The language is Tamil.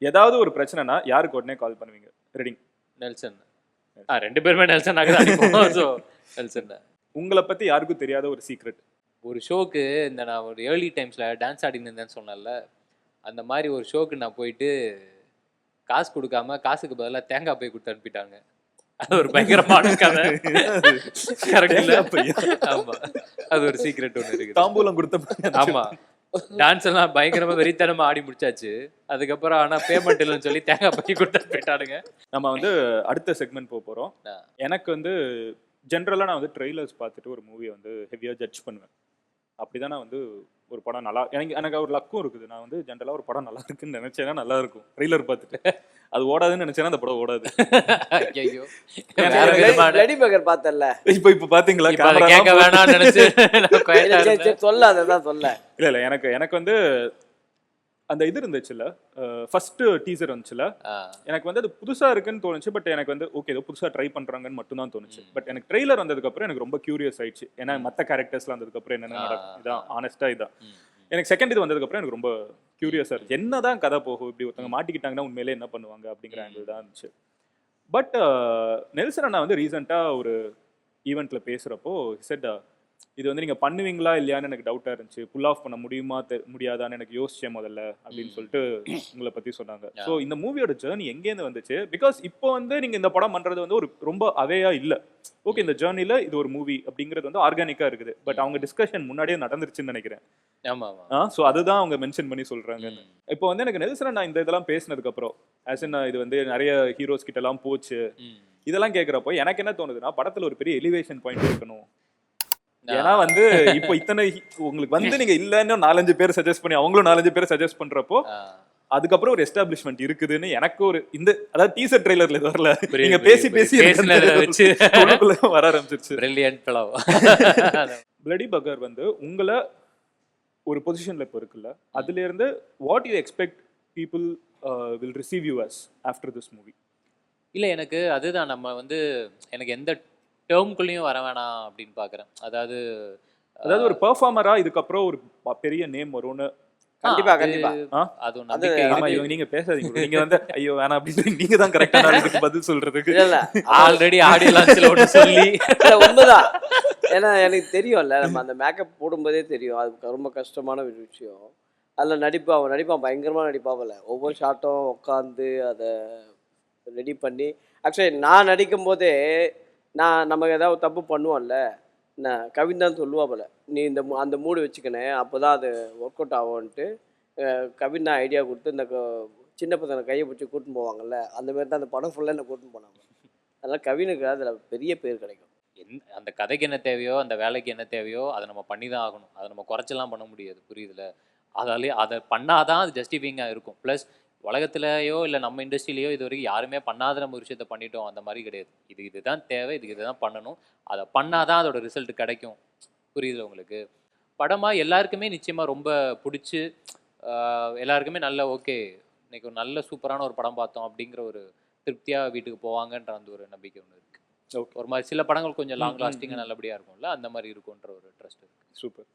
ஏதாவது ஒரு பிரச்சனைனா யாருக்கு உடனே கால் பண்ணுவீங்க? ரெடிங் நெல்சன். ரெண்டு பேருமே நெல்சன் அடிப்போம். So Nelson. உங்களை பத்தி யாருக்கும் தெரியாத ஒரு சீக்ரெட். ஒரு ஷோக்கு நான் ஒரு ஏர்லி டைம்ஸ்ல டான்ஸ் ஆடின்னு இருந்தேன்னு சொன்னேன்ல, அந்த மாதிரி ஒரு ஷோக்கு நான் போயிட்டு காசு கொடுக்காம காசுக்கு பதிலாக தேங்காய் போய் கொடுத்து அனுப்பிட்டாங்க. அது ஒரு பயங்கரமான கதை. கரெக்ட் இல்ல? ஆமா, அது ஒரு சீக்ரெட் ஒன்று இருக்கு. தாம்பூலம் கொடுத்த. ஆமா, டான்ஸ் எல்லாம் பயங்கரமா வெறித்தனமா ஆடி முடிச்சாச்சு. அதுக்கப்புறம் ஆனா பேமெண்ட் இல்லைன்னு சொல்லி தேங்காய் பைய கொடுத்து போயிட்டானுங்க. நம்ம வந்து அடுத்த செக்மெண்ட் போறோம். எனக்கு வந்து ஜென்ரலா நான் வந்து ட்ரெய்லர்ஸ் பார்த்துட்டு ஒரு மூவியை வந்து ஹெவியா ஜட்ஜ் பண்ணுவேன். அப்படிதான் நான் வந்து ஒரு படம் நல்லா எனக்கு ஒரு லக்கும் இருக்குது. நான் வந்து ஜென்ரலா ஒரு படம் நல்லா இருக்குன்னு நினைச்சேன்னா நல்லா இருக்கும். ட்ரெய்லர் பார்த்துட்டு அது ஓடாதுன்னு நினைச்சேன்னா அந்த படம் ஓடாது. ஐயோ, லடி பகர் பார்த்தல்ல, இப்ப பாத்தீங்களா? கேட்க வேணாம்னு நினைச்சு சொல்ல அததான் சொல்ல. இல்ல எனக்கு வந்து அந்த இது இருந்துச்சுல, ஃபர்ஸ்ட் டீசர் வந்துச்சுல, எனக்கு வந்து அது புதுசா இருக்குன்னு தோணுச்சு. பட் எனக்கு வந்து ஓகே, ஏதோ புதுசா ட்ரை பண்றாங்கன்னு மட்டும் தான் தோணுச்சு. பட் எனக்கு ட்ரெய்லர் வந்ததுக்கு அப்புறம் எனக்கு ரொம்ப கியூரியஸ் ஆயிடுச்சு. ஏன்னா மத்த கேரக்டர்ஸ்லாம் வந்ததுக்கு அப்புறம் என்னென்ன நடக்கும், இதான் ஆனஸ்டா இதான். எனக்கு செகண்ட் இது வந்ததுக்கு அப்புறம் எனக்கு ரொம்ப கியூரியஸா இருந்துச்சு. என்னதான் கதை போகும், இப்படி ஒருத்தவங்க மாட்டிக்கிட்டாங்கன்னா உண்மையிலே என்ன பண்ணுவாங்க அப்படிங்கிற ஆங்கிள் தான் இருந்துச்சு. பட் நெல்சன் அண்ணா வந்து ரீசெண்டா ஒரு ஈவெண்ட்ல பேசுறப்போ செட், இது வந்து நீங்க பண்ணுவீங்களா இல்லையான்னு எனக்கு டவுட்டா இருந்துச்சு. புல் ஆஃப் பண்ண முடியுமா முடியாதான்னு எனக்கு யோசிச்சேன் முதல்ல அப்படின்னு சொல்லிட்டு உங்களை பத்தி சொன்னாங்க. ஸோ இந்த மூவியோட ஜேர்னி எங்கேருந்து வந்துச்சு? பிகாஸ் இப்போ வந்து நீங்க இந்த படம் பண்றது வந்து ஒரு ரொம்ப அவேயா இல்ல. ஓகே, இந்த ஜேர்னில இது ஒரு மூவி அப்படிங்கிறது வந்து ஆர்கானிக்கா இருக்குது. பட் அவங்க டிஸ்கஷன் முன்னாடியே நடந்துருச்சுன்னு நினைக்கிறேன். ஸோ அதுதான் அவங்க மென்ஷன் பண்ணி சொல்றாங்க. இப்போ வந்து எனக்கு நெல்சன் நான் இந்த இதெல்லாம் பேசினதுக்கு அப்புறம் ஆஸ் இன் இது வந்து நிறைய ஹீரோஸ் கிட்ட எல்லாம் போச்சு, இதெல்லாம் கேட்கிறப்போ எனக்கு என்ன தோணுதுன்னா, படத்துல ஒரு பெரிய எலிவேஷன் பாயிண்ட் இருக்கணும். ஏன்னா வந்து இப்போ இத்தனை உங்களுக்கு வந்து நீங்க இல்லன்னு 4-5 பேர் சஜஸ்ட் பண்ணி அவங்களும் 4-5 பேர் சஜஸ்ட் பண்றப்போ அதுக்கப்புறம் ஒரு எஸ்டாப்ளிஷ்மெண்ட் இருக்குதுன்னு எனக்கு ஒரு இந்த அதாவது டீசர் ட்ரெய்லர்ல வரல, நீங்க பேசி வச்சு வர ஆரம்பிச்சிருச்சு. பிளடி பகர் வந்து உங்களை ஒரு பொசிஷன்ல இப்போ இருக்குல்ல, அதுல இருந்து what you expect people will receive you as after this movie? இல்ல, எனக்கு அதுதான், நம்ம வந்து எனக்கு எந்த டேர்ம்குள்ளேயும் வர வேணாம் அப்படின்னு பாக்குறேன். அதாவது ஒரு பெர்ஃபார்மரா இதுக்கப்புறம் ஒரு பெரிய நேம் வரும்னு. கண்டிப்பா கண்டிப்பா அது நீங்க பேசாதீங்க, நீங்க வந்து ஐயோ வேணாம் அப்படின்னு நீங்க தான் கரெக்டான அதுக்கு பதில் சொல்றதுக்கு. இல்ல ஆல்ரெடி ஆடியோ லான்ச்ல ஒன்று சொல்லி உண்மைதான். ஏன்னா எனக்கு தெரியும்ல, நம்ம அந்த மேக்கப் போடும்போதே தெரியும் அது ரொம்ப கஷ்டமான ஒரு விஷயம். அதில் அவன் நடிப்பான், பயங்கரமாக நடிப்பாவில். ஒவ்வொரு ஷாட்டும் உட்காந்து அதை ரெடி பண்ணி, ஆக்சுவலி நான் நடிக்கும் போதே நம்ம ஏதாவது தப்பு பண்ணுவோம்ல, நான் கவின் தான் சொல்லுவா போல, நீ அந்த மூடு வச்சுக்கினேன் அப்போ தான் அது ஒர்க் அவுட் ஆகும்ன்ட்டு கவின் தான் ஐடியா கொடுத்து இந்த சின்ன பசங்களை கையை பிடிச்சி கூட்டின்னு போவாங்கல்ல, அந்த மாதிரி தான் அந்த படம் ஃபுல்லாக என்ன கூட்டின்னு போனாங்க. அதனால் கவினுக்கு அதில் பெரிய பேர் கிடைக்கும். அந்த கதைக்கு என்ன தேவையோ, அந்த வேலைக்கு என்ன தேவையோ அதை நம்ம பண்ணி தான் ஆகணும். அதை நம்ம குறைச்செல்லாம் பண்ண முடியாது, புரியுதுல? அதை பண்ணாதான் அது ஜஸ்டிஃபைங்காக இருக்கும். ப்ளஸ் உலகத்துலையோ இல்லை நம்ம இண்டஸ்ட்ரியிலையோ இது வரைக்கும் யாருமே பண்ணாத நம்ம ஒரு விஷயத்தை பண்ணிட்டோம் அந்த மாதிரி கிடையாது. இதுதான் தேவை, இதுதான் பண்ணணும், அதை பண்ணாதான் அதோட ரிசல்ட் கிடைக்கும். புரியுதுல உங்களுக்கு? படமாக எல்லாருக்குமே நிச்சயமாக ரொம்ப பிடிச்சி எல்லாருக்குமே நல்ல ஓகே இன்னைக்கு ஒரு நல்ல சூப்பரான ஒரு படம் பார்த்தோம் அப்படிங்கிற ஒரு திருப்தியாக வீட்டுக்கு போவாங்கன்ற அந்த ஒரு நம்பிக்கை ஒன்று இருக்குது. ஒரு மாதிரி சில படங்கள் கொஞ்சம் லாங் லாஸ்டிங்காக நல்லபடியாக இருக்கும்ல, அந்த மாதிரி இருக்கும்ன்ற ஒரு ட்ரஸ்ட் இருக்குது. சூப்பர்.